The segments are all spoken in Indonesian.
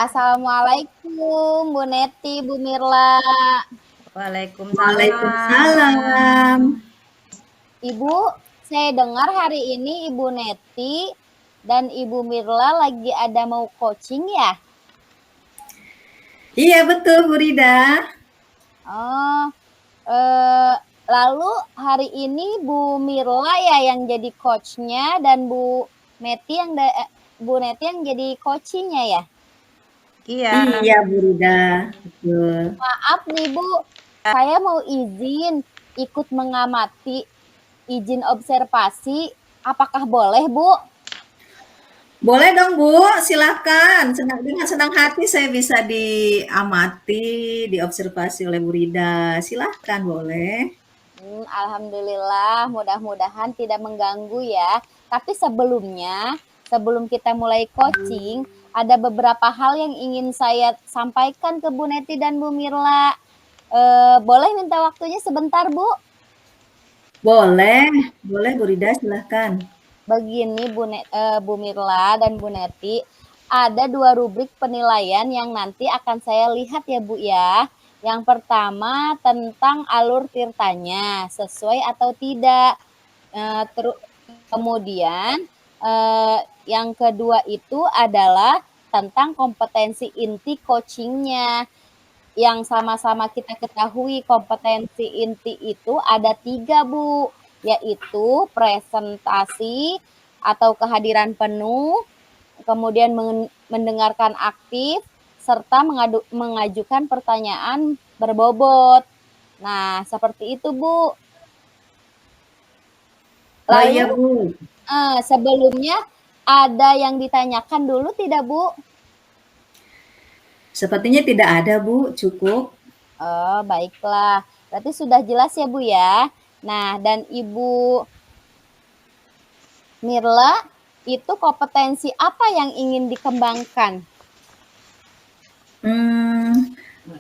Assalamualaikum Bu Neti, Bu Mirla. Waalaikumsalam. Ibu, saya dengar hari ini Ibu Neti dan Ibu Mirla lagi ada mau coaching ya? Iya betul Bu Rida. Oh, lalu hari ini Bu Mirla ya yang jadi coachnya dan Bu Neti yang jadi coachingnya ya? Iya Bu Rida. Betul. Maaf nih Bu, saya mau izin ikut mengamati, izin observasi, apakah boleh Bu? Boleh dong Bu, silakan. Dengan senang hati saya bisa diamati, diobservasi oleh Bu Rida. Silahkan boleh. Alhamdulillah, mudah-mudahan tidak mengganggu ya. Tapi sebelum kita mulai coaching, ada beberapa hal yang ingin saya sampaikan ke Bu Neti dan Bu Mirla. Boleh minta waktunya sebentar Bu? Boleh Bu Rida silahkan. Begini Bu Mirla dan Bu Neti, ada 2 rubrik penilaian yang nanti akan saya lihat ya Bu ya. Yang pertama tentang alur tirtanya, sesuai atau tidak. Kemudian yang kedua itu adalah tentang kompetensi inti coachingnya. Yang sama-sama kita ketahui kompetensi inti itu ada 3 Bu, yaitu presentasi atau kehadiran penuh, kemudian mendengarkan aktif, serta mengajukan pertanyaan berbobot. Nah, seperti itu Bu. Oh iya Lalu Bu. sebelumnya ada yang ditanyakan dulu tidak Bu? Sepertinya tidak ada Bu, cukup. Oh, baiklah. Berarti sudah jelas ya Bu ya. Nah, dan Ibu Mirla, itu kompetensi apa yang ingin dikembangkan?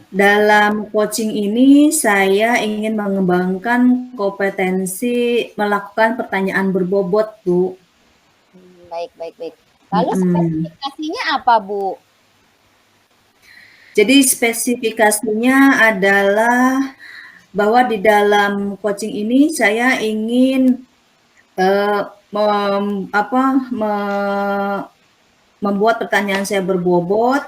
Dalam coaching ini saya ingin mengembangkan kompetensi melakukan pertanyaan berbobot Bu. Baik. Lalu spesifikasinya apa Bu? Jadi spesifikasinya adalah bahwa di dalam coaching ini saya ingin membuat pertanyaan saya berbobot,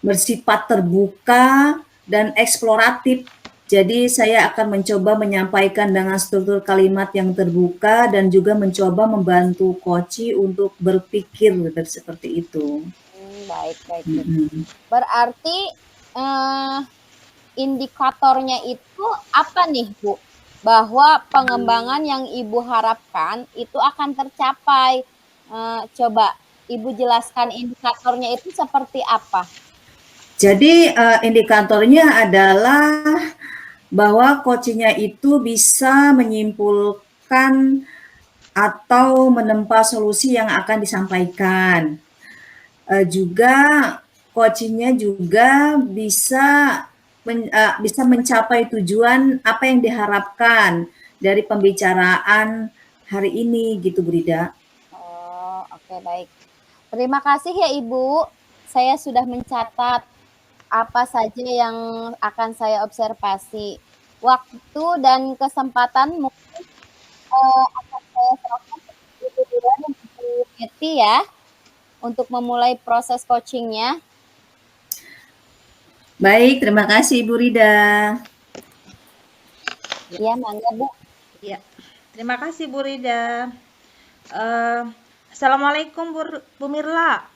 bersifat terbuka dan eksploratif. Jadi saya akan mencoba menyampaikan dengan struktur kalimat yang terbuka dan juga mencoba membantu coach untuk berpikir seperti itu. Baik. Berarti indikatornya itu apa nih Bu? Bahwa pengembangan yang Ibu harapkan itu akan tercapai. Coba Ibu jelaskan indikatornya itu seperti apa? Jadi indikatornya adalah bahwa coachnya itu bisa menyimpulkan atau menempa solusi yang akan disampaikan. Juga coachnya juga bisa mencapai tujuan apa yang diharapkan dari pembicaraan hari ini gitu Bu Rida. Oh, oke baik. Terima kasih ya Ibu. Saya sudah mencatat apa saja yang akan saya observasi. Waktu dan kesempatan mungkin akan saya serahkan ke Ibu Dira dan Ibu Neti ya untuk memulai proses coachingnya. Baik, terima kasih Ibu Rida. Iya, mangga Bu. Ya, terima kasih Bu Rida. Assalamualaikum Bu Mirla.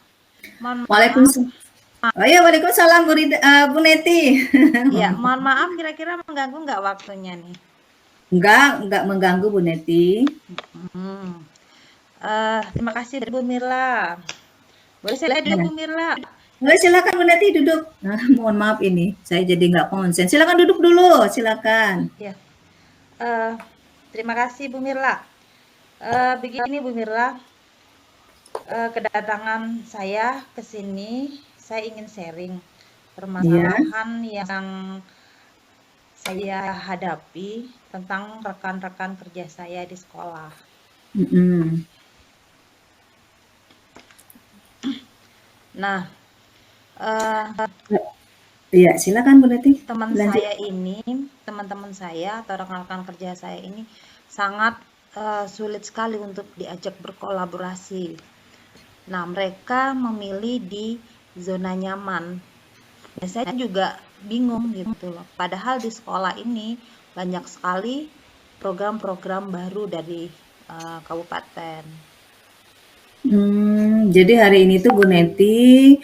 Waalaikumsalam. Oh iya, waalaikumsalam Bu Rida, Bu Neti. Ya, mohon maaf kira-kira mengganggu nggak waktunya nih? Enggak mengganggu Bu Neti. Terima kasih Bu Mirla. Boleh saya lihat dulu Bu Mirla? Boleh silakan Bu Neti duduk. Mohon maaf ini, saya jadi nggak konsen. Silakan duduk dulu, silakan. Ya. Terima kasih Bu Mirla. Begini Bu Mirla, kedatangan saya ke sini, saya ingin sharing permasalahan yang saya hadapi tentang rekan-rekan kerja saya di sekolah. Nah, Eh, Iya, silakan Bu Neti, lanjut. teman-teman saya atau rekan-rekan kerja saya ini sangat sulit sekali untuk diajak berkolaborasi. Nah, mereka memilih di zona nyaman. Dan saya juga bingung gitu loh. Padahal di sekolah ini banyak sekali program-program baru dari kabupaten. Jadi hari ini tuh Bu Neti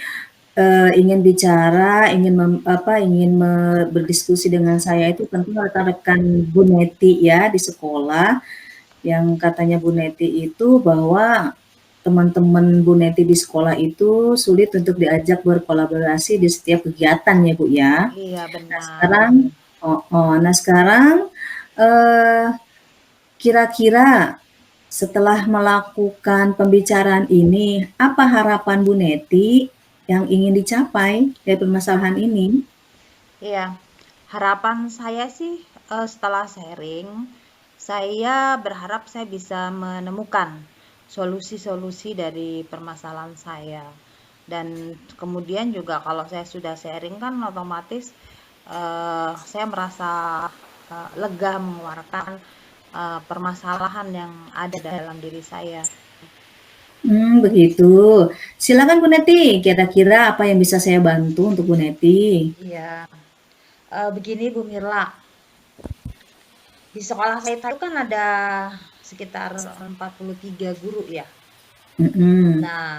ingin bicara, berdiskusi dengan saya itu tentang rekan-rekan Bu Neti ya di sekolah, yang katanya Bu Neti itu bahwa teman-teman Bu Neti di sekolah itu sulit untuk diajak berkolaborasi di setiap kegiatan ya Bu ya. Iya, Nah benar. sekarang, eh, kira-kira setelah melakukan pembicaraan ini, apa harapan Bu Neti yang ingin dicapai dari permasalahan ini? Iya, harapan saya sih setelah sharing, saya berharap saya bisa menemukan solusi-solusi dari permasalahan saya. Dan kemudian juga kalau saya sudah sharing kan otomatis saya merasa lega mengeluarkan permasalahan yang ada dalam diri saya. Begitu. Silakan Bu Neti, kira-kira apa yang bisa saya bantu untuk Bu Neti? Iya, begini Bu Mirla, di sekolah saya itu kan ada sekitar 43 guru ya. Mhm, Nah,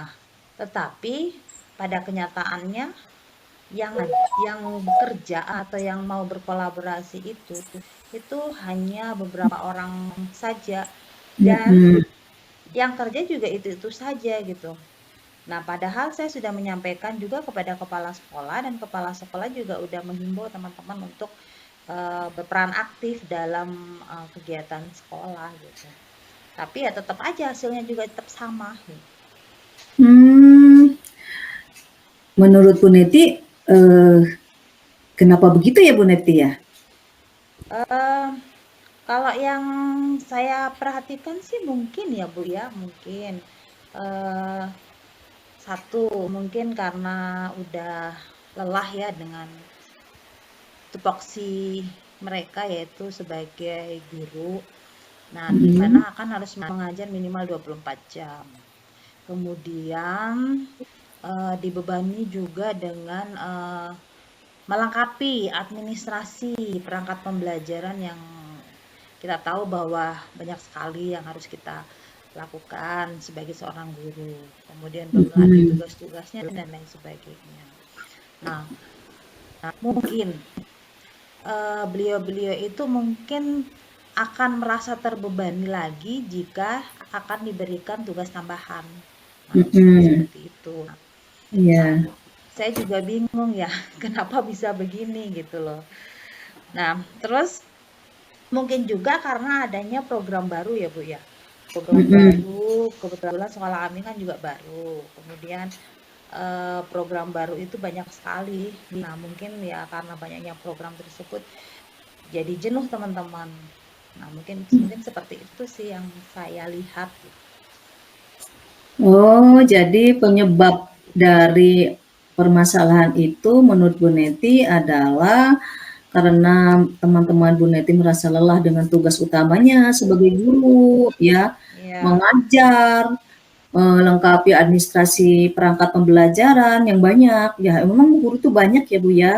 tetapi pada kenyataannya yang bekerja atau yang mau berkolaborasi itu hanya beberapa orang saja, dan mhm, yang kerja juga itu saja gitu. Nah, padahal saya sudah menyampaikan juga kepada kepala sekolah, dan kepala sekolah juga udah menghimbau teman-teman untuk berperan aktif dalam kegiatan sekolah gitu. Tapi ya tetap aja hasilnya juga tetap sama gitu. mmm, menurut Bu Neti, kenapa begitu ya Bu Neti ya? Eh, Kalau yang saya perhatikan sih mungkin ya Bu ya, mungkin eh, satu mungkin karena udah lelah ya dengan tupoksi mereka yaitu sebagai guru. Nah, di mana Mhm, akan harus mengajar minimal 24 jam. Kemudian dibebani juga dengan melengkapi administrasi perangkat pembelajaran yang kita tahu bahwa banyak sekali yang harus kita lakukan sebagai seorang guru. Kemudian belum lagi mhm, tugas-tugasnya dan lain sebagainya. Nah, mungkin beliau-beliau itu mungkin akan merasa terbebani lagi jika akan diberikan tugas tambahan. Nah, mungkin mhm, seperti itu. Nah, iya, saya juga bingung ya, kenapa bisa begini gitu loh. Nah, terus mungkin juga karena adanya program baru ya Bu ya. Program mhm. baru, kebetulan sekolah kami kan juga baru. Kemudian program baru itu banyak sekali. Nah, mungkin ya karena banyaknya program tersebut jadi jenuh teman-teman. Nah, mungkin seperti itu sih yang saya lihat. Oh, jadi penyebab dari permasalahan itu menurut Bu Neti adalah karena teman-teman Bu Neti merasa lelah dengan tugas utamanya sebagai guru, ya, Ya, mengajar, melengkapi administrasi perangkat pembelajaran yang banyak. Ya, memang guru itu banyak ya Bu ya,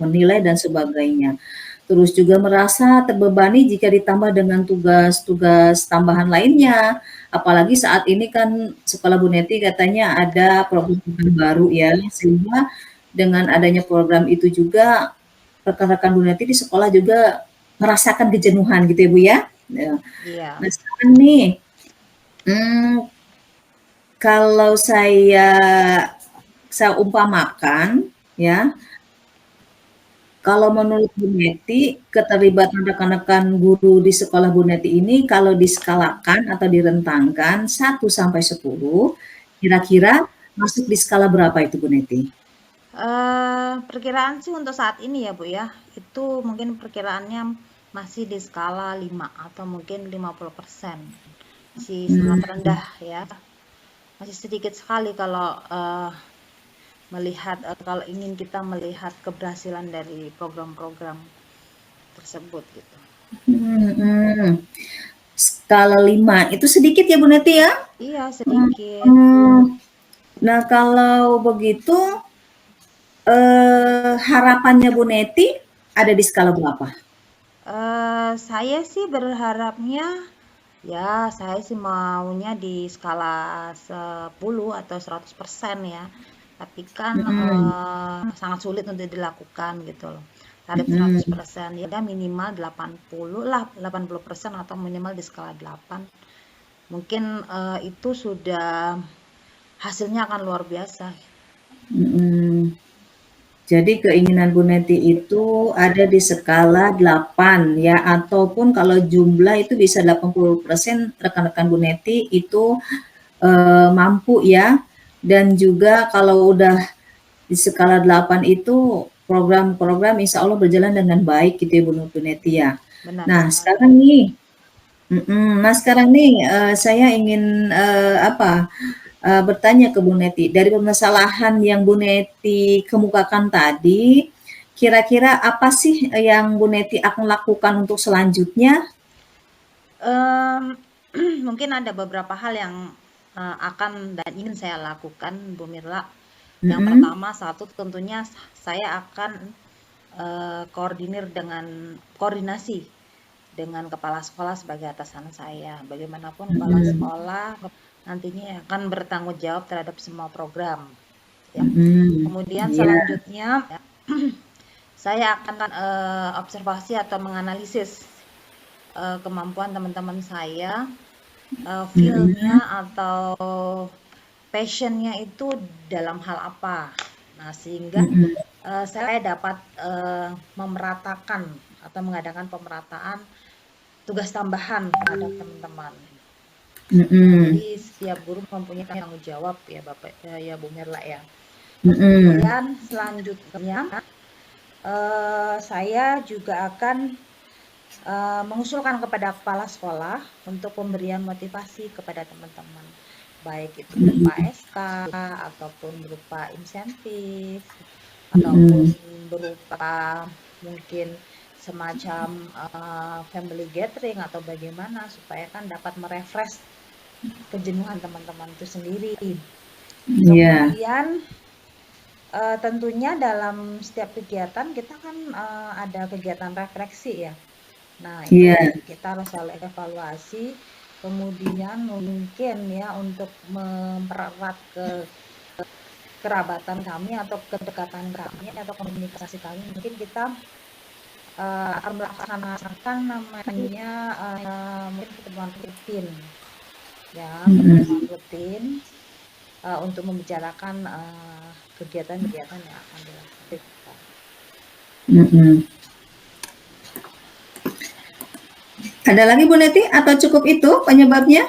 menilai dan sebagainya. Terus juga merasa terbebani jika ditambah dengan tugas-tugas tambahan lainnya. Apalagi saat ini kan sekolah Bu Neti katanya ada program baru ya, sehingga dengan adanya program itu juga rekan-rekan Bu Neti di sekolah juga merasakan kejenuhan gitu ya Bu ya. Ya. iya. Nah sekarang nih, hmm, kalau saya umpamakan ya, kalau menurut Bu Neti, keterlibatan rekan-rekan guru di sekolah Bu Neti ini kalau diskalakan atau direntangkan 1 sampai 10, kira-kira masuk di skala berapa itu Bu Neti? Perkiraan sih untuk saat ini ya Bu ya, itu mungkin perkiraannya masih di skala 5 atau mungkin 50%. Masih sangat Mmm, rendah ya. Masih sedikit sekali kalau melihat kalau ingin kita melihat keberhasilan dari program-program tersebut gitu. Skala 5 itu sedikit ya Bu Neti ya? Iya, sedikit. Nah kalau begitu harapannya Bu Neti ada di skala berapa? Saya sih berharapnya ya saya sih maunya di skala 10 atau 100% ya. Tapi kan sangat sulit untuk dilakukan gitu loh. Tarif 100% ya minimal 80 lah, 80% atau minimal di skala 8. Mungkin itu sudah hasilnya akan luar biasa. Jadi keinginan Bu Neti itu ada di skala 8 ya, ataupun kalau jumlah itu bisa 80% rekan-rekan Bu Neti itu mampu ya. Dan juga kalau udah di skala 8 itu program-program insya Allah berjalan dengan baik gitu ya Bu Neti ya. Benar Nah sekali. sekarang nih, sekarang nih saya ingin bertanya ke Bu Neti, dari permasalahan yang Bu Neti kemukakan tadi, kira-kira apa sih yang Bu Neti akan lakukan untuk selanjutnya? Mungkin ada beberapa hal yang akan dan ingin saya lakukan, Bu Mirla. Yang pertama, satu tentunya saya akan koordinasi dengan kepala sekolah sebagai atasan saya. Bagaimanapun kepala sekolah nantinya akan bertanggung jawab terhadap semua program. Ya. Kemudian selanjutnya saya akan observasi atau menganalisis kemampuan teman-teman saya, feel-nya atau passion-nya itu dalam hal apa. Nah, sehingga saya dapat memeratakan atau mengadakan pemerataan tugas tambahan terhadap teman-teman. Jadi setiap guru mempunyai tanggung jawab ya Bapak ya Bu Mirla ya. Kemudian selanjutnya saya juga akan mengusulkan kepada kepala sekolah untuk pemberian motivasi kepada teman-teman, baik itu berupa SK ataupun berupa insentif ataupun berupa mungkin semacam family gathering atau bagaimana supaya kan dapat merefresh kejenuhan teman-teman itu sendiri. Kemudian tentunya dalam setiap kegiatan kita kan ada kegiatan refleksi ya. Nah, itu kita harus selalu evaluasi, kemudian mungkin ya untuk mempererat kerabatan kami atau kedekatan kami atau komunikasi kami, mungkin kita akan melaksanakan namanya mungkin pertemuan rutin ya, pertemuan rutin untuk membicarakan kegiatan-kegiatan yang akan dilakukan. Ada lagi Bu Neti atau cukup itu penyebabnya?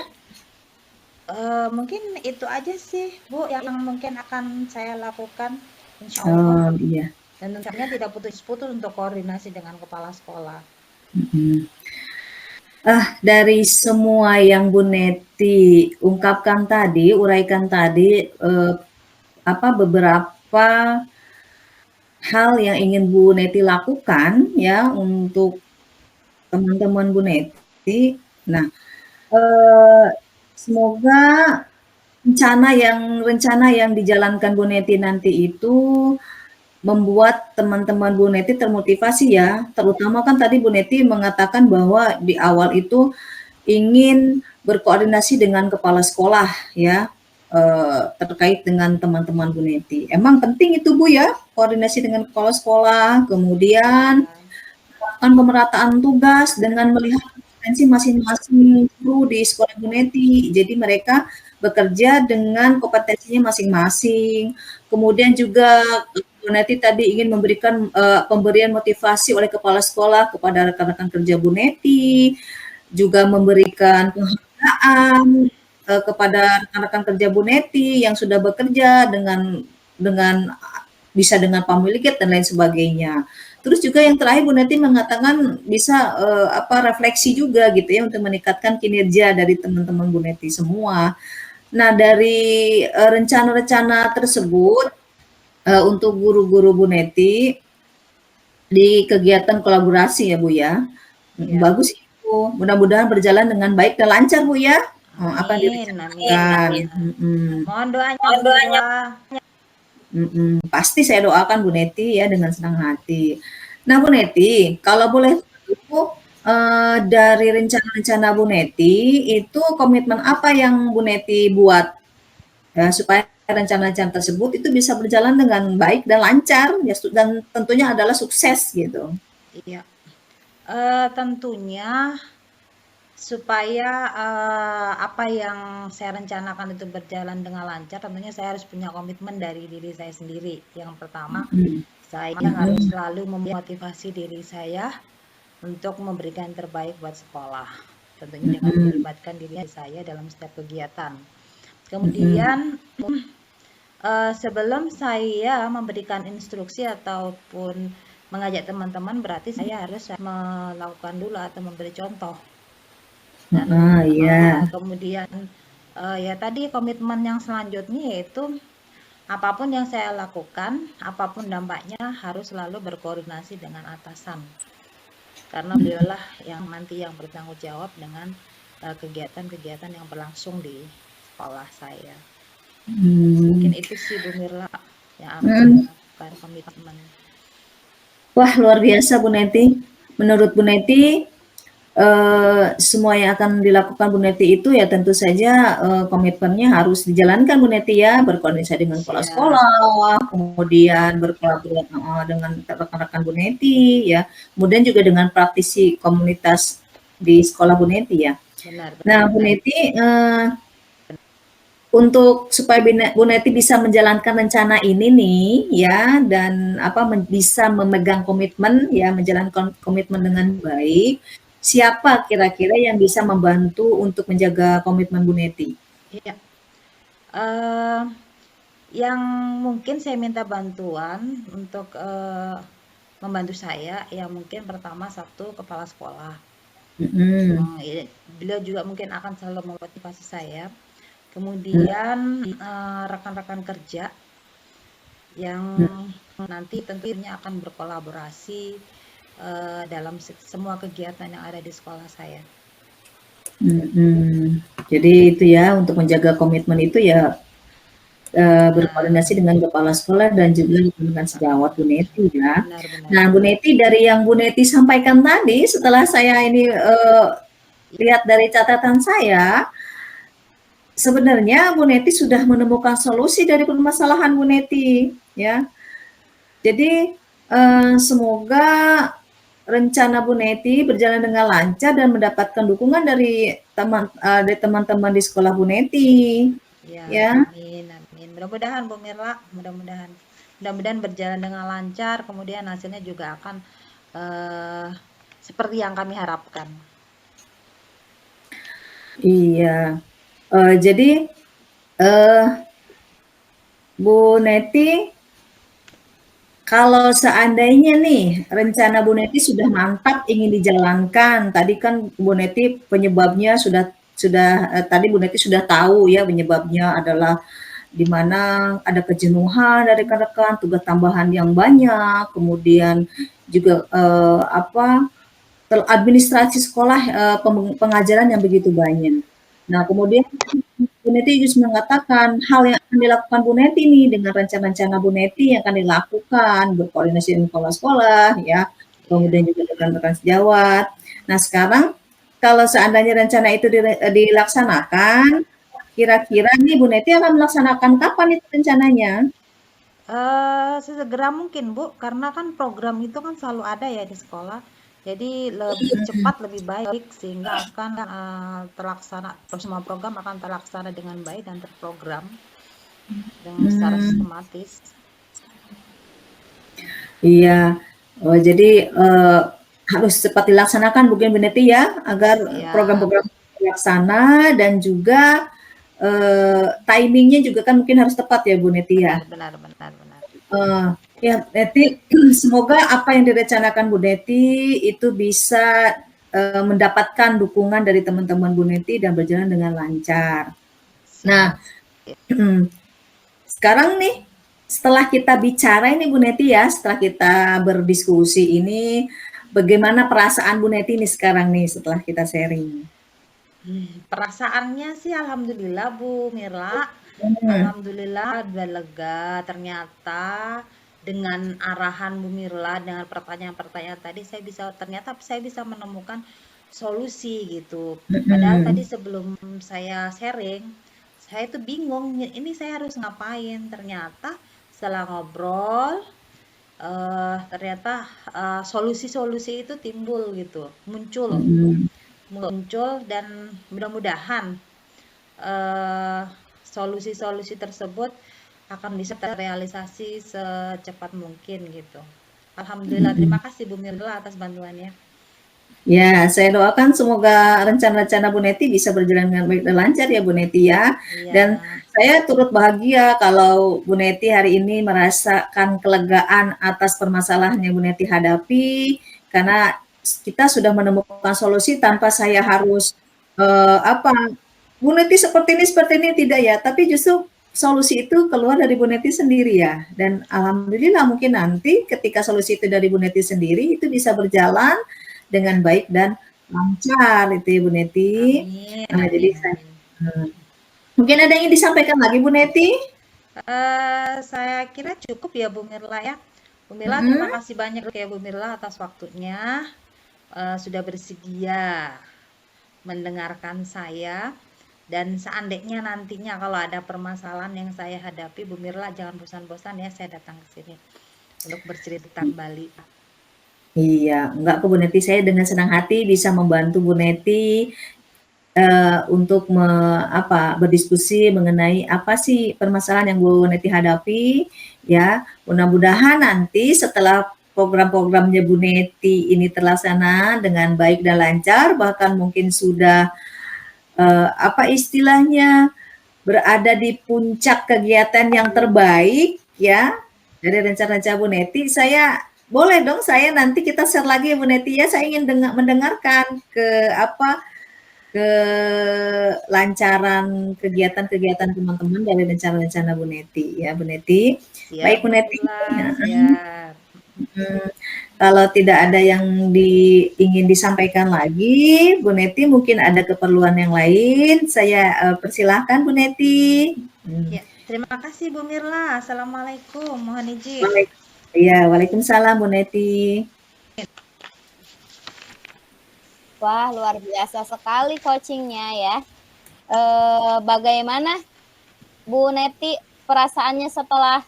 Mungkin itu aja sih Bu yang mungkin akan saya lakukan, insya Allah. Iya. Dan tentunya tidak putus-putus untuk koordinasi dengan kepala sekolah. Dari semua yang Bu Neti ungkapkan tadi, uraikan tadi, beberapa hal yang ingin Bu Neti lakukan ya untuk teman-teman Bu Neti. Nah, semoga rencana yang dijalankan Bu Neti nanti itu membuat teman-teman Bu Neti termotivasi ya. Terutama kan tadi Bu Neti mengatakan bahwa di awal itu ingin berkoordinasi dengan kepala sekolah ya, terkait dengan teman-teman Bu Neti. Emang penting itu Bu ya, koordinasi dengan kepala sekolah, kemudian melakukan pemerataan tugas dengan melihat kompetensi masing-masing guru di sekolah Bu Neti. Jadi mereka bekerja dengan kompetensinya masing-masing. Kemudian juga Bu Neti tadi ingin memberikan pemberian motivasi oleh kepala sekolah kepada rekan-rekan kerja Bu Neti, juga memberikan penghargaan kepada rekan-rekan kerja Bu Neti yang sudah bekerja dengan bisa dengan pamiliket dan lain sebagainya. Terus juga yang terakhir Bu Neti mengatakan bisa refleksi juga gitu ya untuk meningkatkan kinerja dari teman-teman Bu Neti semua. Nah, dari rencana-rencana tersebut untuk guru-guru Bu Neti di kegiatan kolaborasi ya Bu ya. Iya. Bagus itu, mudah-mudahan berjalan dengan baik dan lancar Bu ya. Apa yang Amin, direncanakan. amin. Mohon doanya Bu Mira. Pasti saya doakan Bu Neti ya dengan senang hati. Nah Bu Neti, kalau boleh tahu dari rencana-rencana Bu Neti itu komitmen apa yang Bu Neti buat ya, supaya rencana-rencana tersebut itu bisa berjalan dengan baik dan lancar ya, dan tentunya adalah sukses gitu. Iya. Tentunya supaya apa yang saya rencanakan itu berjalan dengan lancar, tentunya saya harus punya komitmen dari diri saya sendiri. Yang pertama, saya harus selalu memotivasi diri saya untuk memberikan yang terbaik buat sekolah. Tentunya dengan melibatkan diri saya dalam setiap kegiatan. Kemudian sebelum saya memberikan instruksi ataupun mengajak teman-teman, berarti saya harus melakukan dulu atau memberi contoh. Dan kemudian ya tadi komitmen yang selanjutnya yaitu apapun yang saya lakukan, apapun dampaknya harus selalu berkoordinasi dengan atasan. Karena beliaulah yang nanti yang bertanggung jawab dengan kegiatan-kegiatan yang berlangsung di sekolah saya. Mungkin itu sih Bu Mirla yang akan melakukan komitmen. Wah, luar biasa Bu Neti. Menurut Bu Neti, semua yang akan dilakukan Bu Neti itu ya tentu saja komitmennya harus dijalankan Bu Neti ya, berkoordinasi dengan kepala sekolah, kemudian berkolaborasi dengan rekan-rekan Bu Neti ya, kemudian juga dengan praktisi komunitas di sekolah Bu Neti ya. Benar. Nah Bu Neti, untuk supaya Bu Neti bisa menjalankan rencana ini nih ya, dan bisa memegang komitmen ya, menjalankan komitmen dengan baik, siapa kira-kira yang bisa membantu untuk menjaga komitmen Bu Neti? Iya. Yang mungkin saya minta bantuan untuk membantu saya, yang mungkin pertama satu kepala sekolah. Beliau juga mungkin akan selalu memotivasi saya. Kemudian rekan-rekan kerja yang nanti tentunya akan berkolaborasi dalam semua kegiatan yang ada di sekolah saya. Jadi itu ya, untuk menjaga komitmen itu ya berkoordinasi dengan kepala sekolah dan juga dengan sejawat Bu Neti ya. Nah Bu Neti, dari yang Bu Neti sampaikan tadi, setelah saya ini lihat dari catatan saya, sebenarnya Bu Neti sudah menemukan solusi dari permasalahan Bu Neti ya. Jadi semoga rencana Bu Neti berjalan dengan lancar dan mendapatkan dukungan dari teman-teman di sekolah Bu Neti. Ya. Amin, amin. Mudah-mudahan Bu Mirla, mudah-mudahan berjalan dengan lancar, kemudian hasilnya juga akan seperti yang kami harapkan. Iya. Jadi Bu Neti, kalau seandainya nih rencana Bu Neti sudah mantap ingin dijalankan, tadi kan Bu Neti penyebabnya sudah tadi Bu Neti sudah tahu ya, penyebabnya adalah di mana ada kejenuhan dari rekan-rekan, tugas tambahan yang banyak, kemudian juga administrasi sekolah, pengajaran yang begitu banyak. Nah, kemudian Bu Neti juga mengatakan hal yang akan dilakukan Bu Neti nih dengan rencana-rencana Bu Neti yang akan dilakukan, berkoordinasi dengan kepala sekolah ya, kemudian juga dengan rekan sejawat. Nah, sekarang kalau seandainya rencana itu dilaksanakan, kira-kira nih Bu Neti akan melaksanakan kapan itu rencananya? Sesegera mungkin Bu, karena kan program itu kan selalu ada ya di sekolah. Jadi lebih cepat lebih baik sehingga akan terlaksana, semua program akan terlaksana dengan baik dan terprogram dengan secara sistematis. Iya, jadi harus cepat dilaksanakan mungkin Bu Neti ya, agar program-program terlaksana dan juga timingnya juga kan mungkin harus tepat ya Bu Neti ya. Benar. Ya, Neti, semoga apa yang direncanakan Bu Neti itu bisa mendapatkan dukungan dari teman-teman Bu Neti dan berjalan dengan lancar. Nah, sekarang nih setelah kita bicara ini Bu Neti ya, setelah kita berdiskusi ini, bagaimana perasaan Bu Neti nih sekarang nih setelah kita sharing? Perasaannya sih alhamdulillah Bu Mirla, Hmm. alhamdulillah udah lega. Ternyata dengan arahan Bu Mirla, dengan pertanyaan-pertanyaan tadi ternyata saya bisa menemukan solusi gitu. Padahal tadi Hmm. sebelum saya sharing, saya tuh bingung, ini saya harus ngapain. Ternyata setelah ngobrol, ternyata solusi-solusi itu timbul gitu, muncul Hmm. dan mudah-mudahan solusi-solusi tersebut akan bisa terrealisasi secepat mungkin gitu. Alhamdulillah, terima Hmm. kasih Bu Mirla atas bantuannya. Ya, saya doakan semoga rencana-rencana Bu Neti bisa berjalan dengan baik dan lancar ya Bu Neti ya. Iya, Dan saya turut bahagia kalau Bu Neti hari ini merasakan kelegaan atas permasalahan yang Bu Neti hadapi, karena kita sudah menemukan solusi tanpa saya harus apa, Bu Neti seperti ini tidak ya, tapi justru solusi itu keluar dari Bu Neti sendiri ya. Dan alhamdulillah mungkin nanti ketika solusi itu dari Bu Neti sendiri itu bisa berjalan dengan baik dan lancar itu ya Bu Neti. amin, Jadi amin, saya amin. mungkin ada yang ingin disampaikan lagi Bu Neti? Saya kira cukup ya Bu Mirla ya. Bu Mirla, terima Mhm. kasih banyak ya Bu Mirla atas waktunya, sudah bersedia mendengarkan saya. Dan seandainya nantinya kalau ada permasalahan yang saya hadapi, Bu Mirla jangan bosan-bosan ya, saya datang ke sini untuk bercerita tentang Bali. Iya, enggak kok Bu Neti, saya dengan senang hati bisa membantu Bu Neti untuk berdiskusi mengenai apa sih permasalahan yang Bu Neti hadapi ya. Mudah-mudahan nanti setelah program-programnya Bu Neti ini terlaksana dengan baik dan lancar, bahkan mungkin sudah apa istilahnya berada di puncak kegiatan yang terbaik ya dari rencana-rencana Bu Neti. Saya boleh dong saya nanti kita share lagi ya Bu Neti ya. Saya ingin mendengarkan kelancaran kegiatan-kegiatan teman-teman dari rencana-rencana Bu Neti ya Bu Neti. Siap Baik Bu Bu Neti. Mirla, Ya, siap. kalau tidak ada yang ingin disampaikan lagi, Bu Neti mungkin ada keperluan yang lain. Saya persilahkan Bu Neti. Ya, terima kasih Bu Mirla. Assalamualaikum. Mohon izin. Waalaikumsalam. Ya, waalaikumsalam Bu Neti. Wah, luar biasa sekali coachingnya ya. Bagaimana Bu Neti perasaannya setelah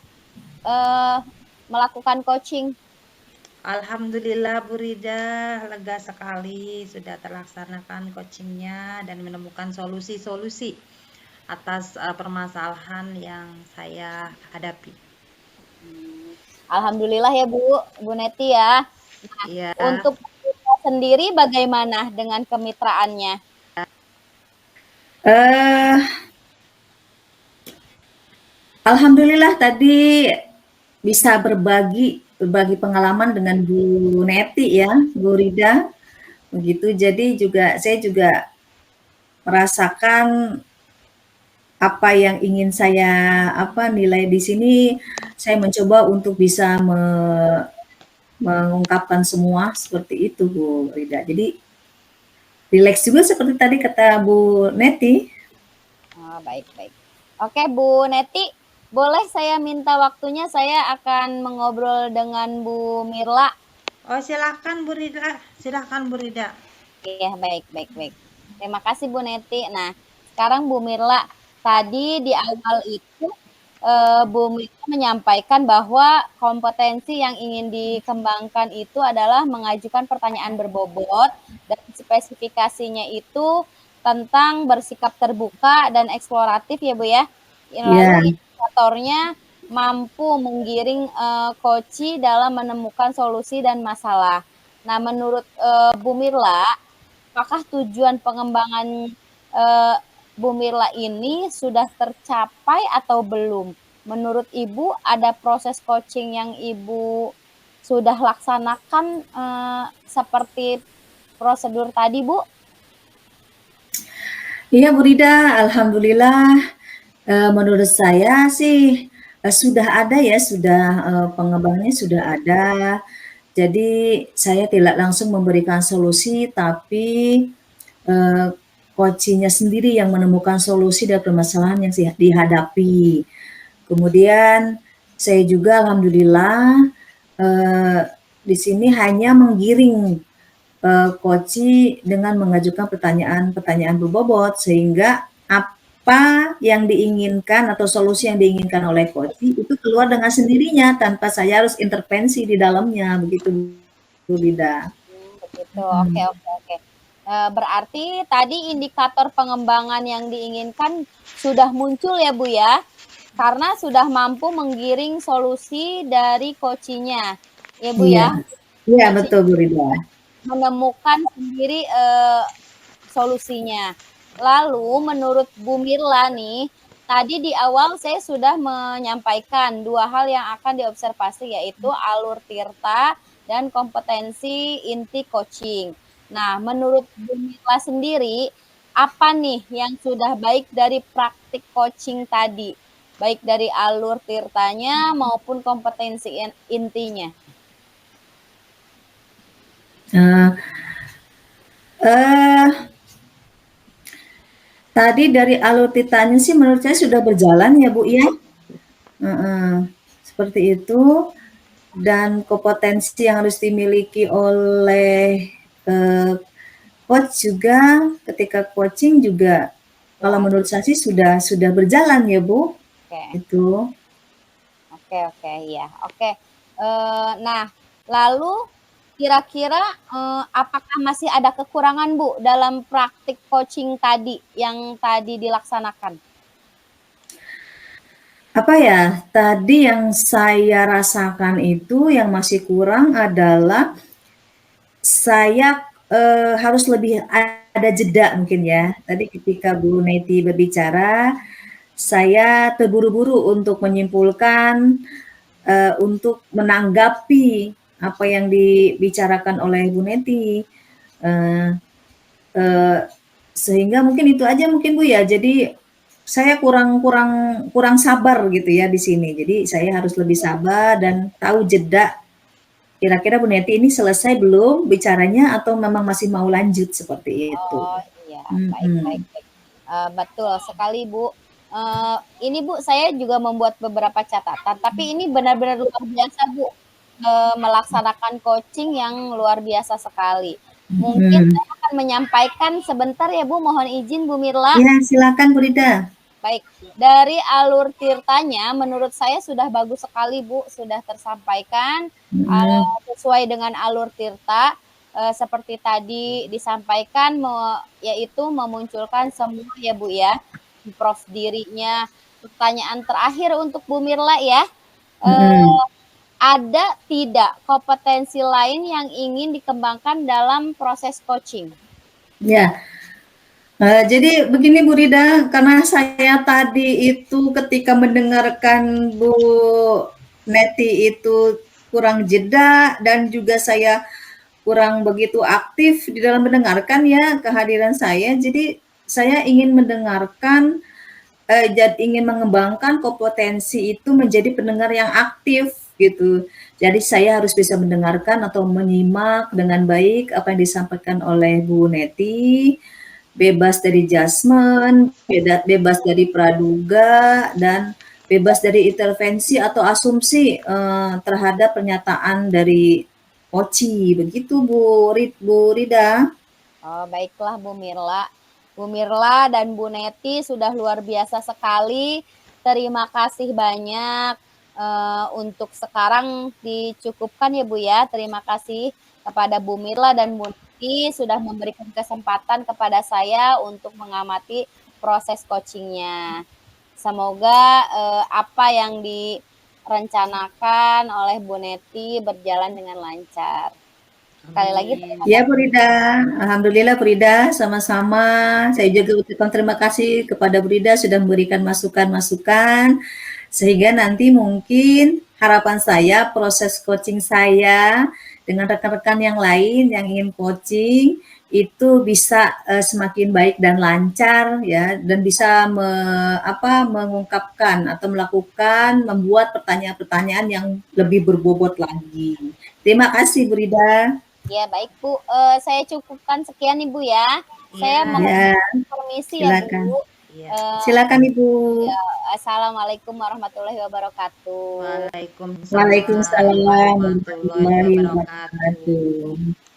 melakukan coaching? Alhamdulillah Bu Rida, lega sekali sudah terlaksanakan coachingnya dan menemukan solusi-solusi atas permasalahan yang saya hadapi. Alhamdulillah ya Bu Neti ya. Nah, Iya. untuk kita sendiri bagaimana dengan kemitraannya? Alhamdulillah tadi bisa berbagi pengalaman dengan Bu Neti ya, Bu Rida. Begitu. Jadi saya juga merasakan apa yang ingin saya nilai di sini. Saya mencoba untuk bisa mengungkapkan semua seperti itu Bu Rida. Jadi rileks juga seperti tadi kata Bu Neti. Oh, baik. Oke Bu Neti, boleh saya minta waktunya, saya akan mengobrol dengan Bu Mirla. Oh, silakan Bu Rida. Silakan Bu Rida. Iya, baik. Terima kasih Bu Neti. Nah, sekarang Bu Mirla, tadi di awal itu Bu Mirla menyampaikan bahwa kompetensi yang ingin dikembangkan itu adalah mengajukan pertanyaan berbobot dan spesifikasinya itu tentang bersikap terbuka dan eksploratif ya Bu ya. Lalu indikatornya mampu menggiring coachi dalam menemukan solusi dan masalah. Nah, menurut Bu Mirla, apakah tujuan pengembangan Bu Mirla ini sudah tercapai atau belum? Menurut Ibu, ada proses coaching yang Ibu sudah laksanakan seperti prosedur tadi, Bu? Iya Bu Rida, alhamdulillah menurut saya sih Sudah ada ya, sudah, pengembangannya sudah ada. Jadi saya tidak langsung memberikan solusi, tapi, eee, coaching-nya sendiri yang menemukan solusi dari permasalahan yang dihadapi. Kemudian saya juga alhamdulillah, eee, di sini hanya menggiring, coachee dengan mengajukan pertanyaan-pertanyaan berbobot, sehingga apa yang diinginkan atau solusi yang diinginkan oleh coachee itu keluar dengan sendirinya tanpa saya harus intervensi di dalamnya, begitu Bu Lida. Begitu. Oke, Mhm. oke, oke. Berarti tadi indikator pengembangan yang diinginkan sudah muncul ya, Bu, ya? Karena sudah mampu menggiring solusi dari coachee-nya, ya, Bu, Iya. ya? Iya, Coachee betul Bu Rida. menemukan sendiri, solusinya. Lalu menurut Bu Mirla nih, tadi di awal saya sudah menyampaikan 2 hal yang akan diobservasi, yaitu alur tirta dan kompetensi inti coaching. Nah, menurut Bu Mirla sendiri, apa nih yang sudah baik dari praktik coaching tadi? Baik dari alur tirtanya maupun kompetensi intinya? Eee eee Tadi dari alur tirtanya sih menurut saya sudah berjalan ya, Bu, ya. Heeh, seperti itu. Dan kompetensi yang harus dimiliki oleh, coach juga ketika coaching juga kalau Ya, menurut saya sih sudah berjalan ya, Bu, oke. itu. Oke, oke, iya, oke. Nah, lalu kira-kira, apakah masih ada kekurangan, Bu, dalam praktik coaching tadi, yang tadi dilaksanakan? Apa ya, tadi yang saya rasakan itu yang masih kurang adalah saya, harus lebih ada jeda mungkin ya. Tadi ketika Bu Neti berbicara, saya terburu-buru untuk menyimpulkan, untuk menanggapi apa yang dibicarakan oleh Bu Neti, eee eee, sehingga mungkin itu aja mungkin Bu ya. Jadi saya kurang kurang kurang sabar gitu ya di sini. Jadi saya harus lebih sabar dan tahu jeda, kira-kira Bu Neti ini selesai belum bicaranya atau memang masih mau lanjut, seperti itu. Oh, iya, baik, baik, Mhm. baik. Betul sekali, Bu. Ini, Bu, saya juga membuat beberapa catatan, tapi ini benar-benar luar biasa, Bu, melaksanakan coaching yang luar biasa sekali. Mungkin Mhm. saya akan menyampaikan sebentar ya, Bu, mohon izin Bu Mirla. Iya, silakan Bu Rida. Baik, dari alur tirtanya menurut saya sudah bagus sekali, Bu, sudah tersampaikan, Mhm. sesuai dengan alur tirta, seperti tadi disampaikan yaitu memunculkan semua ya, Bu, ya, improve dirinya. Pertanyaan terakhir untuk Bu Mirla ya, Mhm. ada tidak kompetensi lain yang ingin dikembangkan dalam proses coaching? Ya. Jadi begini Bu Rida, karena saya tadi itu ketika mendengarkan Bu Neti itu kurang jeda dan juga saya kurang begitu aktif di dalam mendengarkan ya kehadiran saya. Jadi saya ingin mendengarkan, ingin mengembangkan kompetensi itu menjadi pendengar yang aktif gitu. Jadi saya harus bisa mendengarkan atau menyimak dengan baik apa yang disampaikan oleh Bu Neti, bebas dari judgement, bebas dari praduga, dan bebas dari intervensi atau asumsi, terhadap pernyataan dari coachee, begitu Bu Rida. Oh, baiklah Bu Mirla. Bu Mirla dan Bu Neti sudah luar biasa sekali. Terima kasih banyak. Untuk sekarang dicukupkan ya Bu ya. Terima kasih kepada Bu Mirla dan Bu Neti sudah memberikan kesempatan kepada saya untuk mengamati proses coachingnya. Semoga apa yang direncanakan oleh Bu Neti berjalan dengan lancar. Sekali lagi terima Amin. Ya Bu kasih. Rida, alhamdulillah Bu Rida, sama-sama. Saya juga ucapkan terima kasih kepada Bu Rida sudah memberikan masukan-masukan, sehingga nanti mungkin harapan saya proses coaching saya dengan rekan-rekan yang lain yang ingin coaching itu bisa semakin baik dan lancar ya, dan bisa mengungkapkan atau membuat pertanyaan-pertanyaan yang lebih berbobot lagi. Terima kasih Bu Rida. Ya baik Bu, saya cukupkan sekian Ibu ya. Saya mohon Ya, permisi ya silakan. Bu. Iya. Silakan Ibu. Ya, Assalamualaikum warahmatullahi wabarakatuh. Waalaikumsalam Waalaikumsalam warahmatullahi warahmatullahi wabarakatuh. wabarakatuh.